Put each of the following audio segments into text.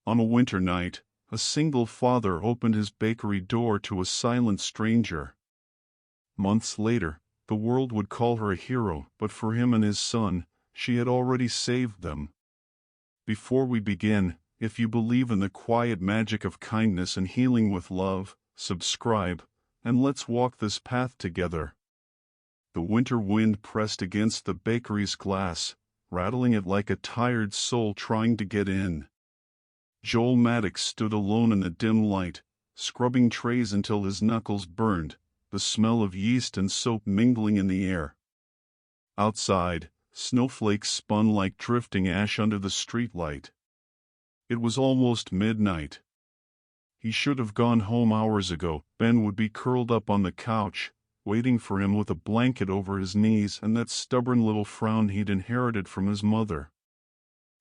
On a winter night, a single father opened his bakery door to a silent stranger. Months later, the world would call her a hero, but for him and his son, she had already saved them. Before we begin, if you believe in the quiet magic of kindness and healing with love, subscribe, and let's walk this path together. The winter wind pressed against the bakery's glass, rattling it like a tired soul trying to get in. Joel Maddox stood alone in the dim light, scrubbing trays until his knuckles burned, the smell of yeast and soap mingling in the air. Outside, snowflakes spun like drifting ash under the streetlight. It was almost midnight. He should have gone home hours ago. Ben would be curled up on the couch, waiting for him with a blanket over his knees and that stubborn little frown he'd inherited from his mother.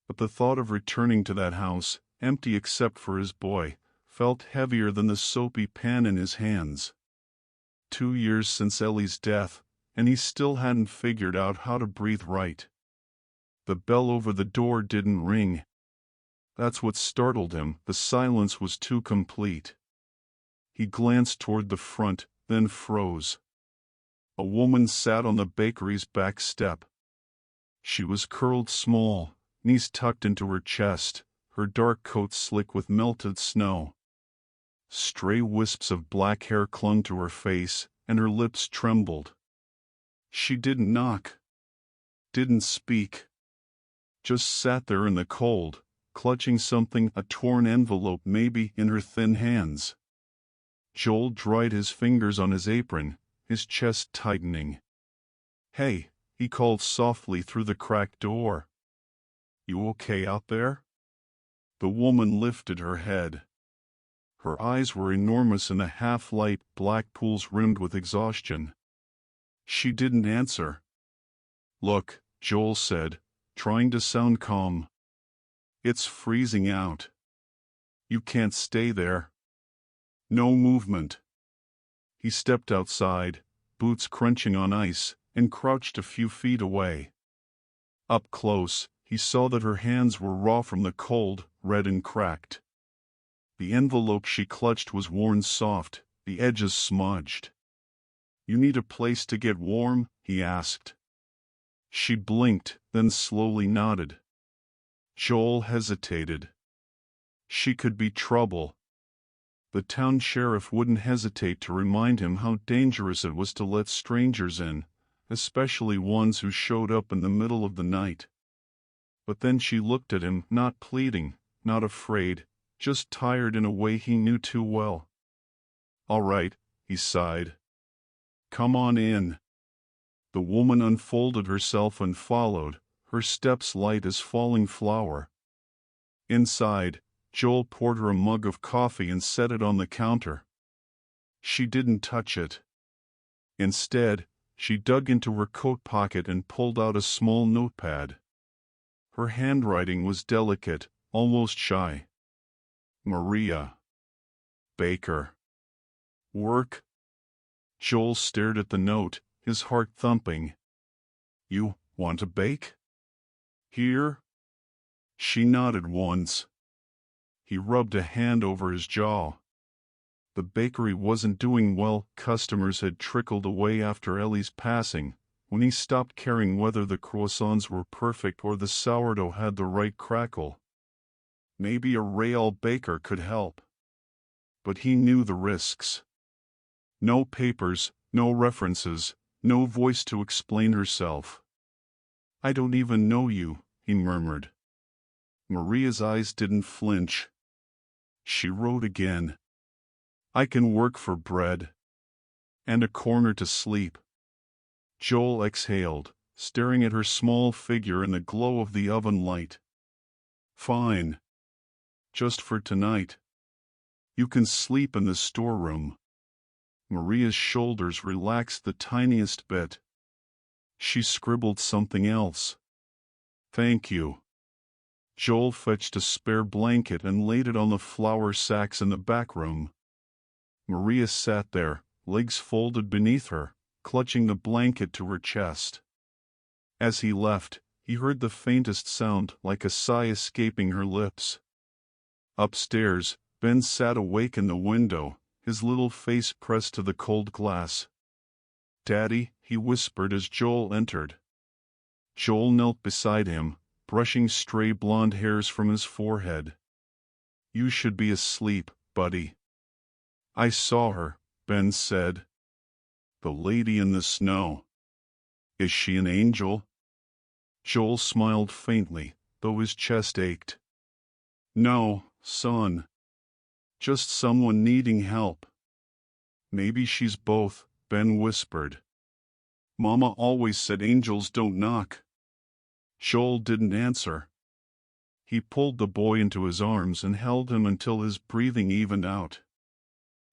But the thought of returning to that house, empty except for his boy, felt heavier than the soapy pan in his hands. 2 years since Ellie's death, and he still hadn't figured out how to breathe right. The bell over the door didn't ring. That's what startled him. The silence was too complete. He glanced toward the front, then froze. A woman sat on the bakery's back step. She was curled small, knees tucked into her chest, her dark coat slick with melted snow. Stray wisps of black hair clung to her face, and her lips trembled. She didn't knock. Didn't speak. Just sat there in the cold, clutching something, a torn envelope maybe, in her thin hands. Joel dried his fingers on his apron, his chest tightening. "Hey," he called softly through the cracked door. "You okay out there?" The woman lifted her head. Her eyes were enormous in the half-light, black pools rimmed with exhaustion. She didn't answer. "Look," Joel said, trying to sound calm. "It's freezing out. You can't stay there." No movement. He stepped outside, boots crunching on ice, and crouched a few feet away. Up close, he saw that her hands were raw from the cold, red and cracked. The envelope she clutched was worn soft, the edges smudged. "You need a place to get warm?" he asked. She blinked, then slowly nodded. Joel hesitated. She could be trouble. The town sheriff wouldn't hesitate to remind him how dangerous it was to let strangers in, especially ones who showed up in the middle of the night. But then she looked at him, not pleading, not afraid, just tired in a way he knew too well. "All right," he sighed. "Come on in." The woman unfolded herself and followed, her steps light as falling flour. Inside, Joel poured her a mug of coffee and set it on the counter. She didn't touch it. Instead, she dug into her coat pocket and pulled out a small notepad. Her handwriting was delicate, almost shy. "Maria. Baker. Work?" Joel stared at the note, his heart thumping. "You want to bake? Here?" She nodded once. He rubbed a hand over his jaw. The bakery wasn't doing well. Customers had trickled away after Ellie's passing, when he stopped caring whether the croissants were perfect or the sourdough had the right crackle. Maybe a Rael baker could help. But he knew the risks. No papers, no references, no voice to explain herself. "I don't even know you," he murmured. Maria's eyes didn't flinch. She wrote again. "I can work for bread. And a corner to sleep." Joel exhaled, staring at her small figure in the glow of the oven light. "Fine. Just for tonight. You can sleep in the storeroom." Maria's shoulders relaxed the tiniest bit. She scribbled something else. "Thank you." Joel fetched a spare blanket and laid it on the flour sacks in the back room. Maria sat there, legs folded beneath her, clutching the blanket to her chest. As he left, he heard the faintest sound, like a sigh escaping her lips. Upstairs, Ben sat awake in the window, his little face pressed to the cold glass. "Daddy," he whispered as Joel entered. Joel knelt beside him, brushing stray blonde hairs from his forehead. "You should be asleep, buddy." "I saw her," Ben said. "The lady in the snow. Is she an angel?" Joel smiled faintly, though his chest ached. "No, son. Just someone needing help." "Maybe she's both," Ben whispered. "Mama always said angels don't knock." Joel didn't answer. He pulled the boy into his arms and held him until his breathing evened out.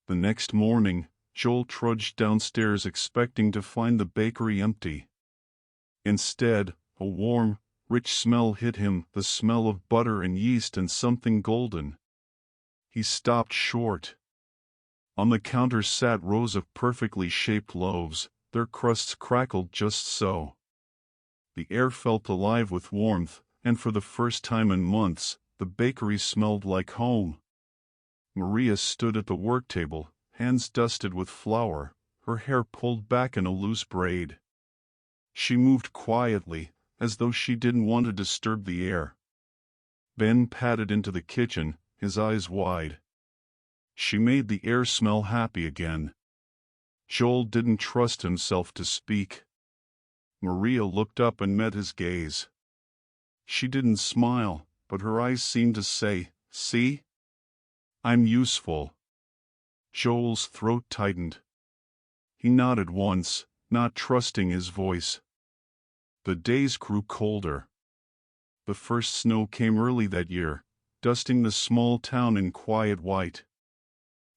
The next morning, Joel trudged downstairs expecting to find the bakery empty. Instead, a warm, rich smell hit him, the smell of butter and yeast and something golden. He stopped short. On the counter sat rows of perfectly shaped loaves, their crusts crackled just so. The air felt alive with warmth, and for the first time in months, the bakery smelled like home. Maria stood at the work table, hands dusted with flour, her hair pulled back in a loose braid. She moved quietly, as though she didn't want to disturb the air. Ben padded into the kitchen, his eyes wide. She made the air smell happy again. Joel didn't trust himself to speak. Maria looked up and met his gaze. She didn't smile, but her eyes seemed to say, "See? I'm useful." Joel's throat tightened. He nodded once, not trusting his voice. The days grew colder. The first snow came early that year, dusting the small town in quiet white.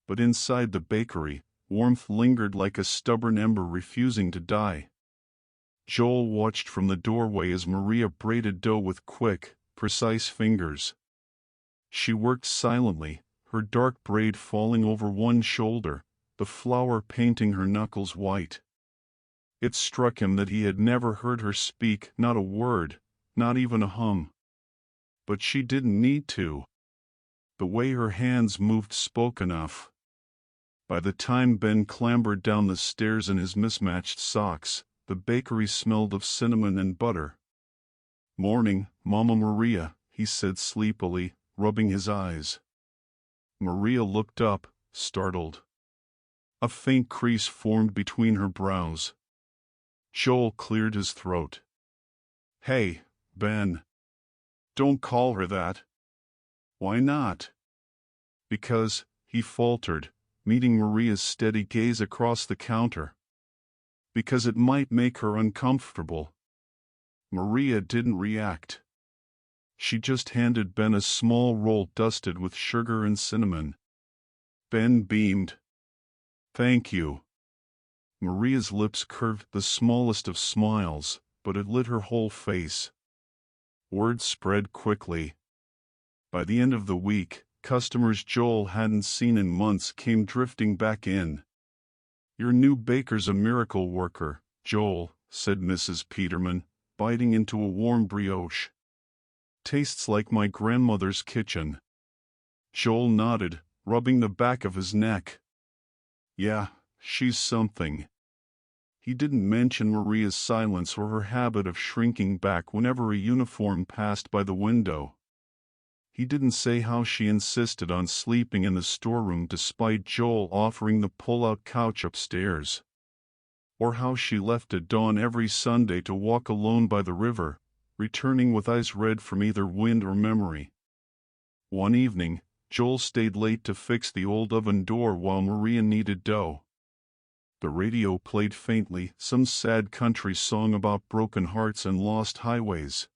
But inside the bakery, warmth lingered like a stubborn ember refusing to die. Joel watched from the doorway as Maria braided dough with quick, precise fingers. She worked silently, her dark braid falling over one shoulder, the flour painting her knuckles white. It struck him that he had never heard her speak, not a word, not even a hum. But she didn't need to. The way her hands moved spoke enough. By the time Ben clambered down the stairs in his mismatched socks, the bakery smelled of cinnamon and butter. "Morning, Mama Maria," he said sleepily, rubbing his eyes. Maria looked up, startled. A faint crease formed between her brows. Joel cleared his throat. "Hey, Ben. Don't call her that." "Why not?" "Because," he faltered, meeting Maria's steady gaze across the counter. "Because it might make her uncomfortable." Maria didn't react. She just handed Ben a small roll dusted with sugar and cinnamon. Ben beamed. "Thank you." Maria's lips curved the smallest of smiles, but it lit her whole face. Word spread quickly. By the end of the week, customers Joel hadn't seen in months came drifting back in. "Your new baker's a miracle worker, Joel," said Mrs. Peterman, biting into a warm brioche. "Tastes like my grandmother's kitchen." Joel nodded, rubbing the back of his neck. "Yeah, she's something." He didn't mention Maria's silence or her habit of shrinking back whenever a uniform passed by the window. He didn't say how she insisted on sleeping in the storeroom despite Joel offering the pull-out couch upstairs. Or how she left at dawn every Sunday to walk alone by the river, returning with eyes red from either wind or memory. One evening, Joel stayed late to fix the old oven door while Maria kneaded dough. The radio played faintly, some sad country song about broken hearts and lost highways.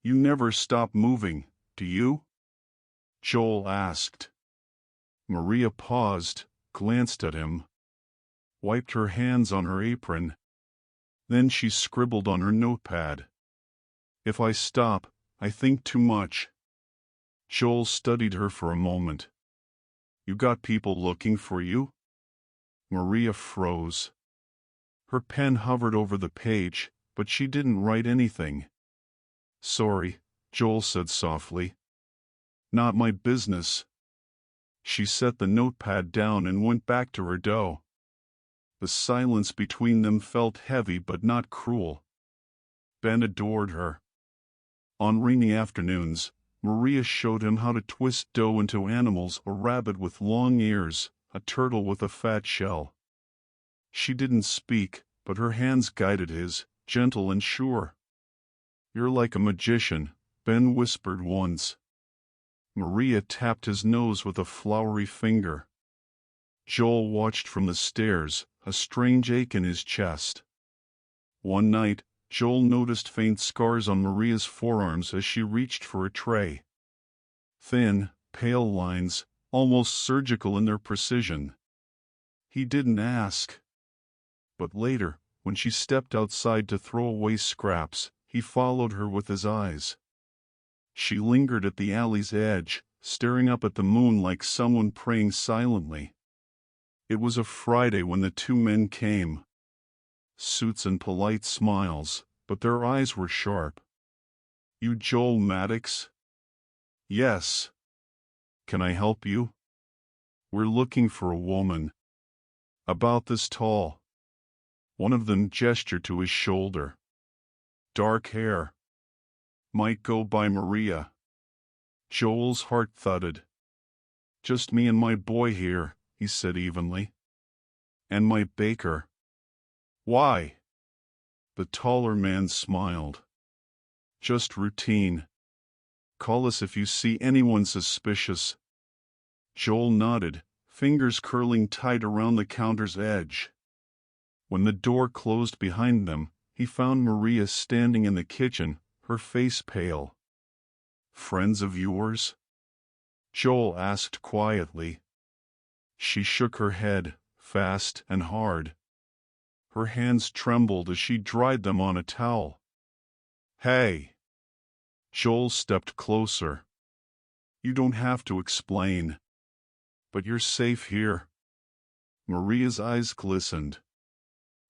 "You never stop moving, do you?" Joel asked. Maria paused, glanced at him, wiped her hands on her apron. Then she scribbled on her notepad. "If I stop, I think too much." Joel studied her for a moment. "You got people looking for you?" Maria froze. Her pen hovered over the page, but she didn't write anything. "Sorry," Joel said softly. Not my business. She set the notepad down and went back to her dough. The silence between them felt heavy but not cruel. Ben adored her. On rainy afternoons, Maria showed him how to twist dough into animals: a rabbit with long ears, a turtle with a fat shell. She didn't speak, but her hands guided his, gentle and sure. "You're like a magician," Ben whispered once. Maria tapped his nose with a floury finger. Joel watched from the stairs, a strange ache in his chest. One night, Joel noticed faint scars on Maria's forearms as she reached for a tray. Thin, pale lines, almost surgical in their precision. He didn't ask. But later, when she stepped outside to throw away scraps, he followed her with his eyes. She lingered at the alley's edge, staring up at the moon like someone praying silently. It was a Friday when the two men came. Suits and polite smiles, but their eyes were sharp. "You Joel Maddox?" "Yes." "Can I help you?" "We're looking for a woman. About this tall." One of them gestured to his shoulder. "Dark hair. Might go by Maria." Joel's heart thudded. "Just me and my boy here," he said evenly. "And my baker." "Why?" The taller man smiled. "Just routine. Call us if you see anyone suspicious." Joel nodded, fingers curling tight around the counter's edge. When the door closed behind them, he found Maria standing in the kitchen, her face pale. "Friends of yours?" Joel asked quietly. She shook her head, fast and hard. Her hands trembled as she dried them on a towel. "Hey!" Joel stepped closer. "You don't have to explain. But you're safe here." Maria's eyes glistened.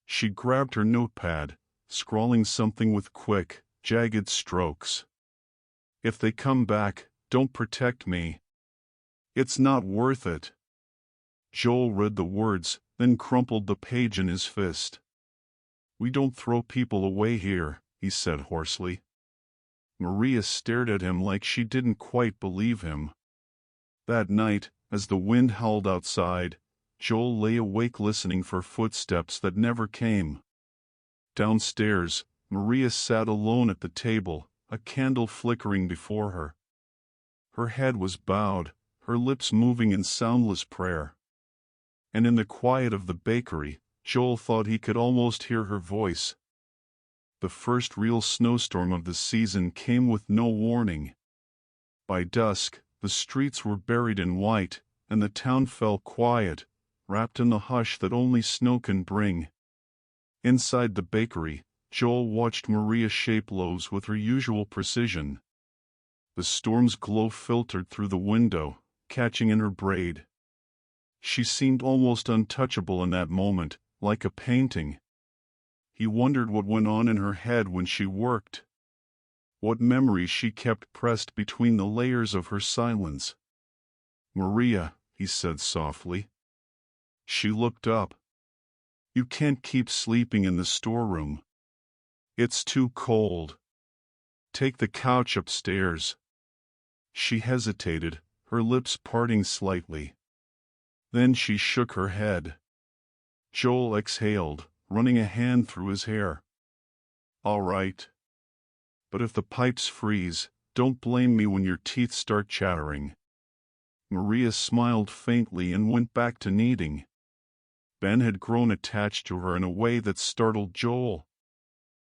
She grabbed her notepad, scrawling something with quick, jagged strokes. "If they come back, don't protect me. It's not worth it." Joel read the words, then crumpled the page in his fist. "We don't throw people away here," he said hoarsely. Maria stared at him like she didn't quite believe him. That night, as the wind howled outside, Joel lay awake listening for footsteps that never came. Downstairs, Maria sat alone at the table, a candle flickering before her. Her head was bowed, her lips moving in soundless prayer. And in the quiet of the bakery, Joel thought he could almost hear her voice. The first real snowstorm of the season came with no warning. By dusk, the streets were buried in white, and the town fell quiet, wrapped in the hush that only snow can bring. Inside the bakery, Joel watched Maria shape loaves with her usual precision. The storm's glow filtered through the window, catching in her braid. She seemed almost untouchable in that moment, like a painting. He wondered what went on in her head when she worked. What memories she kept pressed between the layers of her silence. "Maria," he said softly. She looked up. "You can't keep sleeping in the storeroom. It's too cold. Take the couch upstairs." She hesitated, her lips parting slightly. Then she shook her head. Joel exhaled, running a hand through his hair. "All right. But if the pipes freeze, don't blame me when your teeth start chattering." Maria smiled faintly and went back to kneading. Ben had grown attached to her in a way that startled Joel.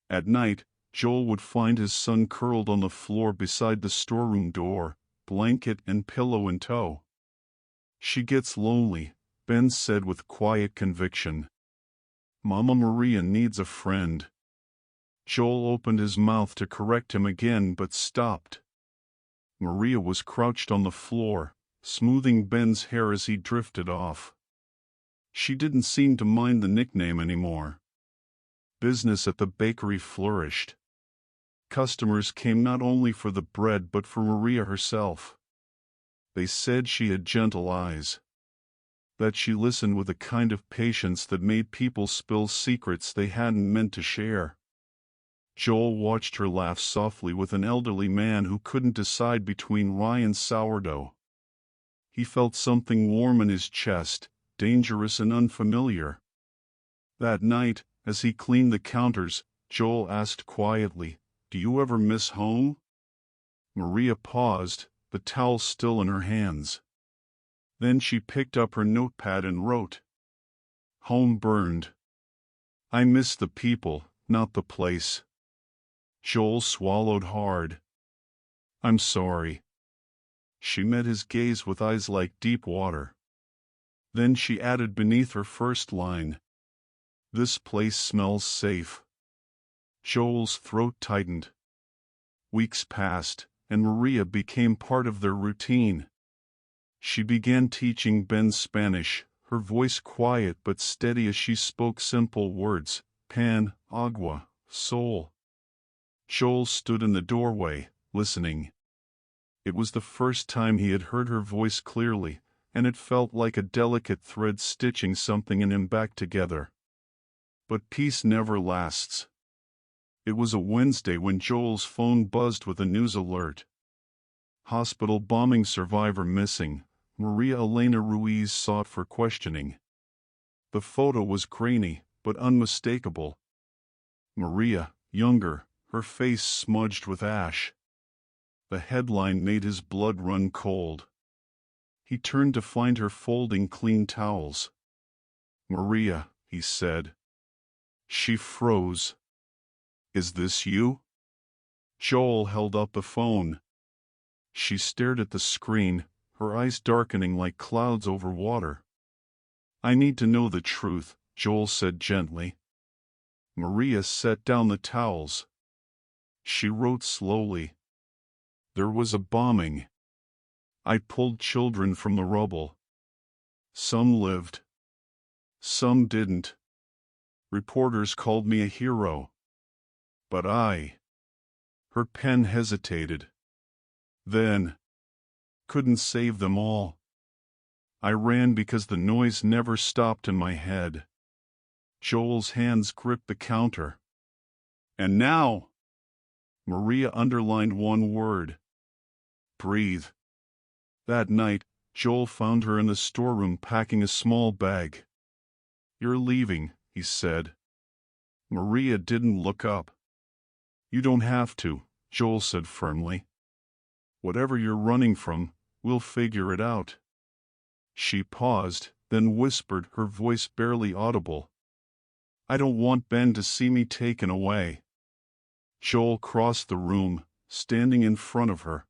At night, Joel would find his son curled on the floor beside the storeroom door, blanket and pillow in tow. "She gets lonely," Ben said with quiet conviction. "Mama Maria needs a friend." Joel opened his mouth to correct him again but stopped. Maria was crouched on the floor, smoothing Ben's hair as he drifted off. She didn't seem to mind the nickname anymore. Business at the bakery flourished. Customers came not only for the bread but for Maria herself. They said she had gentle eyes, that she listened with a kind of patience that made people spill secrets they hadn't meant to share. Joel watched her laugh softly with an elderly man who couldn't decide between rye and sourdough. He felt something warm in his chest, dangerous and unfamiliar. That night, as he cleaned the counters, Joel asked quietly, "Do you ever miss home?" Maria paused, the towel still in her hands. Then she picked up her notepad and wrote, "Home burned. I miss the people, not the place." Joel swallowed hard. "I'm sorry." She met his gaze with eyes like deep water. Then she added beneath her first line, "This place smells safe." Joel's throat tightened. Weeks passed, and Maria became part of their routine. She began teaching Ben Spanish, her voice quiet but steady as she spoke simple words, pan, agua, sol. Joel stood in the doorway, listening. It was the first time he had heard her voice clearly, and it felt like a delicate thread stitching something in him back together. But peace never lasts. It was a Wednesday when Joel's phone buzzed with a news alert. Hospital bombing survivor missing. Maria Elena Ruiz sought for questioning. The photo was grainy, but unmistakable. Maria, younger, her face smudged with ash. The headline made his blood run cold. He turned to find her folding clean towels. "Maria," he said. She froze. "Is this you?" Joel held up the phone. She stared at the screen, her eyes darkening like clouds over water. "I need to know the truth," Joel said gently. Maria set down the towels. She wrote slowly. "There was a bombing. I pulled children from the rubble. Some lived. Some didn't. Reporters called me a hero. But I—" Her pen hesitated. "Then, couldn't save them all. I ran because the noise never stopped in my head." Joel's hands gripped the counter. "And now," Maria underlined one word, "breathe." That night, Joel found her in the storeroom packing a small bag. "You're leaving," he said. Maria didn't look up. "You don't have to," Joel said firmly. "Whatever you're running from, we'll figure it out." She paused, then whispered, her voice barely audible, "I don't want Ben to see me taken away." Joel crossed the room, standing in front of her.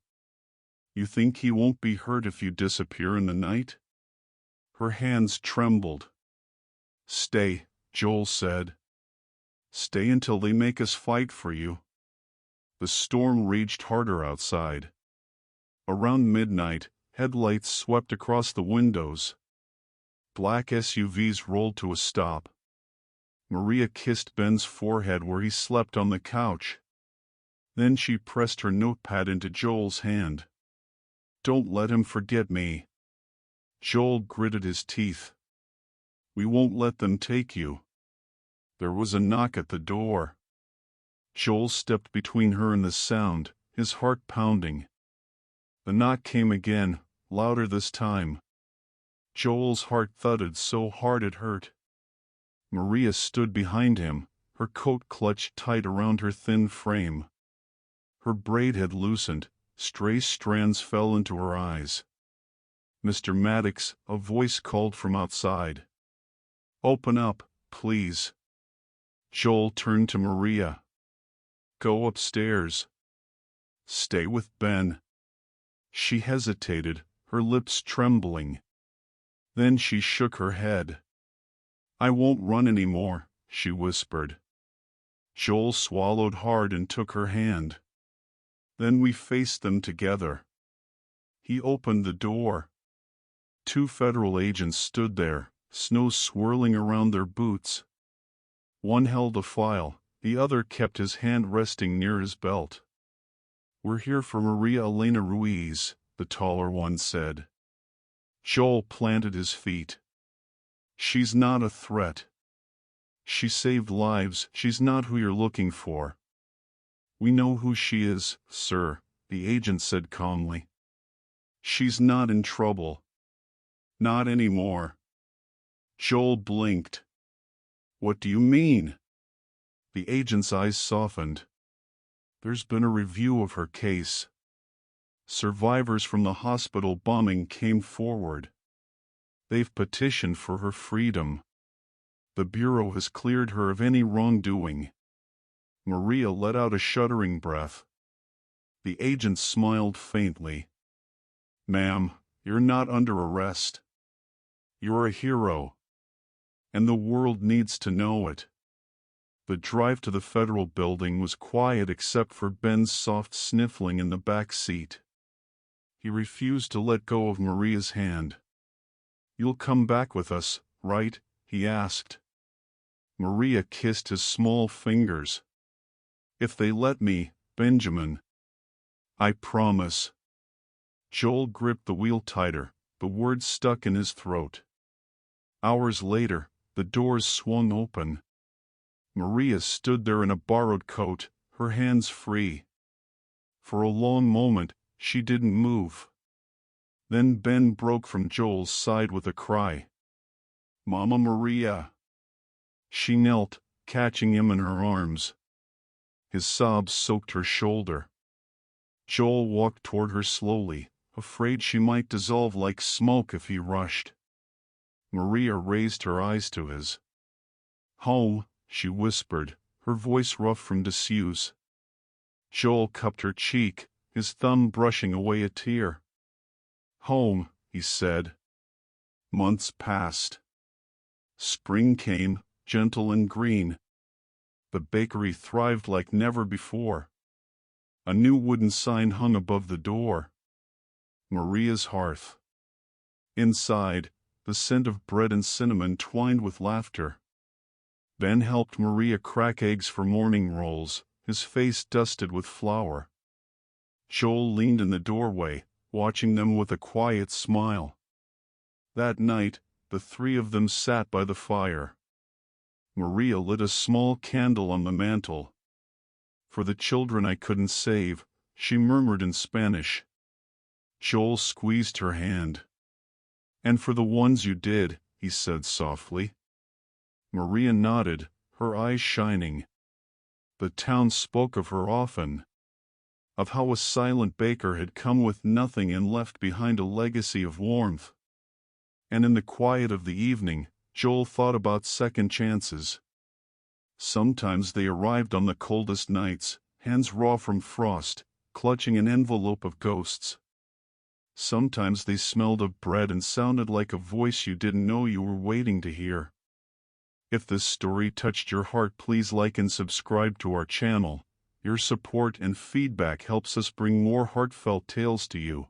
"You think he won't be hurt if you disappear in the night?" Her hands trembled. "Stay," Joel said. "Stay until they make us fight for you." The storm raged harder outside. Around midnight, headlights swept across the windows. Black SUVs rolled to a stop. Maria kissed Ben's forehead where he slept on the couch. Then she pressed her notepad into Joel's hand. "Don't let him forget me." Joel gritted his teeth. "We won't let them take you." There was a knock at the door. Joel stepped between her and the sound, his heart pounding. The knock came again, louder this time. Joel's heart thudded so hard it hurt. Maria stood behind him, her coat clutched tight around her thin frame. Her braid had loosened, stray strands fell into her eyes. "Mr. Maddox," a voice called from outside. "Open up, please." Joel turned to Maria. "Go upstairs. Stay with Ben." She hesitated, her lips trembling. Then she shook her head. "I won't run anymore," she whispered. Joel swallowed hard and took her hand. Then we faced them together. He opened the door. 2 federal agents stood there, snow swirling around their boots. One held a file, the other kept his hand resting near his belt. "We're here for Maria Elena Ruiz," the taller one said. Joel planted his feet. She's not a threat. She saved lives. She's not who you're looking for. We know who she is, sir, the agent said calmly. She's not in trouble. Not anymore. Joel blinked. What do you mean? The agent's eyes softened. There's been a review of her case. Survivors from the hospital bombing came forward. They've petitioned for her freedom. The Bureau has cleared her of any wrongdoing. Maria let out a shuddering breath. The agent smiled faintly. Ma'am, you're not under arrest. You're a hero. And the world needs to know it. The drive to the federal building was quiet except for Ben's soft sniffling in the back seat. He refused to let go of Maria's hand. You'll come back with us, right? He asked. Maria kissed his small fingers. If they let me, Benjamin. I promise. Joel gripped the wheel tighter, the words stuck in his throat. Hours later, the doors swung open. Maria stood there in a borrowed coat, her hands free. For a long moment, she didn't move. Then Ben broke from Joel's side with a cry. Mama Maria. She knelt, catching him in her arms. His sobs soaked her shoulder. Joel walked toward her slowly, afraid she might dissolve like smoke if he rushed. Maria raised her eyes to his. Home, she whispered, her voice rough from disuse. Joel cupped her cheek, his thumb brushing away a tear. Home, he said. Months passed. Spring came, gentle and green. The bakery thrived like never before. A new wooden sign hung above the door. Maria's hearth. Inside, the scent of bread and cinnamon twined with laughter. Ben helped Maria crack eggs for morning rolls, his face dusted with flour. Joel leaned in the doorway, watching them with a quiet smile. That night, the three of them sat by the fire. Maria lit a small candle on the mantel. For the children I couldn't save, she murmured in Spanish. Joel squeezed her hand. And for the ones you did, he said softly. Maria nodded, her eyes shining. The town spoke of her often. Of how a silent baker had come with nothing and left behind a legacy of warmth. And in the quiet of the evening, Joel thought about second chances. Sometimes they arrived on the coldest nights, hands raw from frost, clutching an envelope of ghosts. Sometimes they smelled of bread and sounded like a voice you didn't know you were waiting to hear. If this story touched your heart, please like and subscribe to our channel. Your support and feedback helps us bring more heartfelt tales to you.